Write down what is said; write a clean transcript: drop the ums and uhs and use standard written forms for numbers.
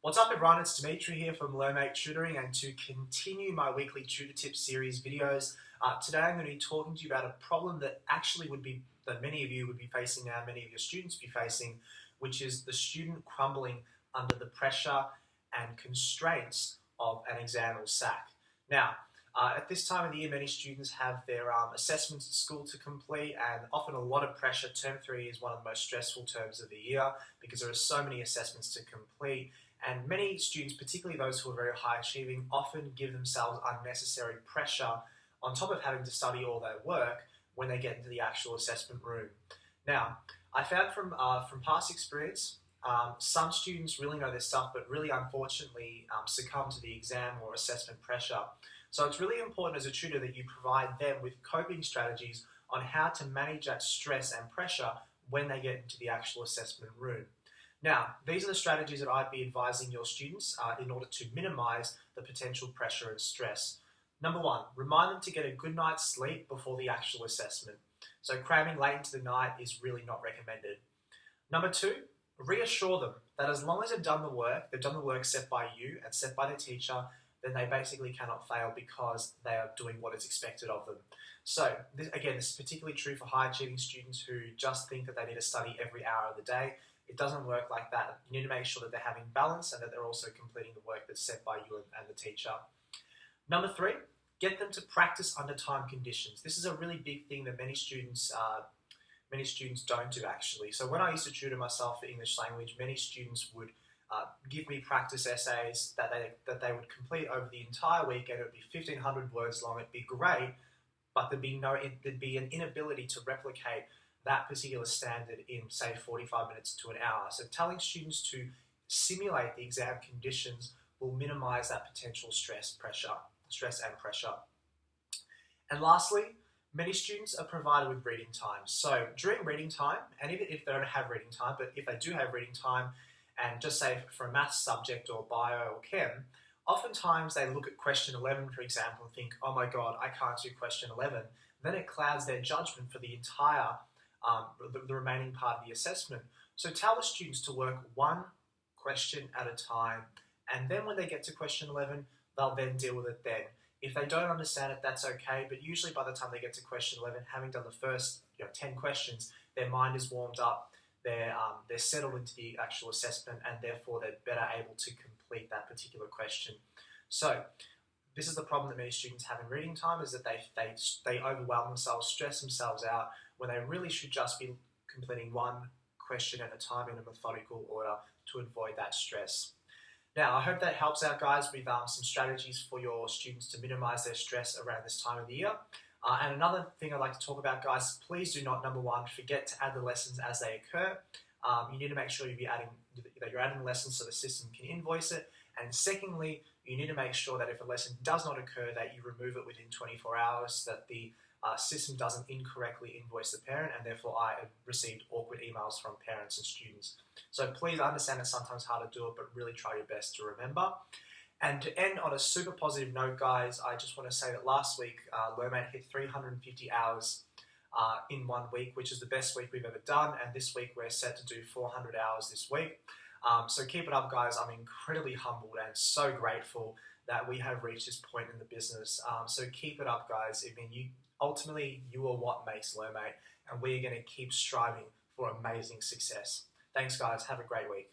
What's up everyone, it's Dimitri here from LearnMate Tutoring, and to continue my weekly tutor tips series videos, today I'm going to be talking to you about a problem that that many of you would be facing now, many of your students be facing, which is the student crumbling under the pressure and constraints of an exam or SAC. Now, at this time of the year, many students have their assessments at school to complete, and often a lot of pressure. Term 3 is one of the most stressful terms of the year because there are so many assessments to complete. And many students, particularly those who are very high achieving, often give themselves unnecessary pressure on top of having to study all their work when they get into the actual assessment room. Now, I found from past experience, some students really know their stuff, but really unfortunately succumb to the exam or assessment pressure. So it's really important as a tutor that you provide them with coping strategies on how to manage that stress and pressure when they get into the actual assessment room. Now, these are the strategies that I'd be advising your students in order to minimize the potential pressure and stress. Number 1, remind them to get a good night's sleep before the actual assessment. So cramming late into the night is really not recommended. Number 2, reassure them that as long as they've done the work set by you and set by their teacher, then they basically cannot fail because they are doing what is expected of them. So this is particularly true for high achieving students who just think that they need to study every hour of the day. It doesn't work like that. You need to make sure that they're having balance and that they're also completing the work that's set by you and the teacher. Number 3, get them to practice under time conditions. This is a really big thing that many students don't do actually. So when I used to tutor myself for English language, many students would give me practice essays that they would complete over the entire week, and it would be 1,500 words long. It'd be great, but there'd be an inability to replicate that particular standard in, say, 45 minutes to an hour. So telling students to simulate the exam conditions will minimize that potential stress and pressure. And lastly, many students are provided with reading time. So during reading time, and even if they don't have reading time, but if they do have reading time, and just say for a maths subject or bio or chem, oftentimes they look at question 11, for example, and think, oh my God, I can't do question 11. Then it clouds their judgment for the entire the remaining part of the assessment. So tell the students to work one question at a time, and then when they get to question 11, they'll then deal with it then. If they don't understand it, that's okay, but usually by the time they get to question 11, having done the first 10 questions, their mind is warmed up, they're settled into the actual assessment, and therefore they're better able to complete that particular question. So this is the problem that many students have in reading time, is that they overwhelm themselves, stress themselves out, when they really should just be completing one question at a time in a methodical order to avoid that stress. Now, I hope that helps out, guys, with some strategies for your students to minimize their stress around this time of the year. And another thing I'd like to talk about, guys, please do not, number 1, forget to add the lessons as they occur. You need to make sure you're adding lessons so the system can invoice it. And secondly, you need to make sure that if a lesson does not occur, that you remove it within 24 hours, that the system doesn't incorrectly invoice the parent, and therefore I have received awkward emails from parents and students. So please understand it's sometimes hard to do it, but really try your best to remember. And to end on a super positive note, guys, I just want to say that last week, LearnMate hit 350 hours in 1 week, which is the best week we've ever done. And this week we're set to do 400 hours this week. So keep it up, guys. I'm incredibly humbled and so grateful that we have reached this point in the business. So keep it up, guys. Ultimately, you are what makes LearnMate, and we're going to keep striving for amazing success. Thanks, guys. Have a great week.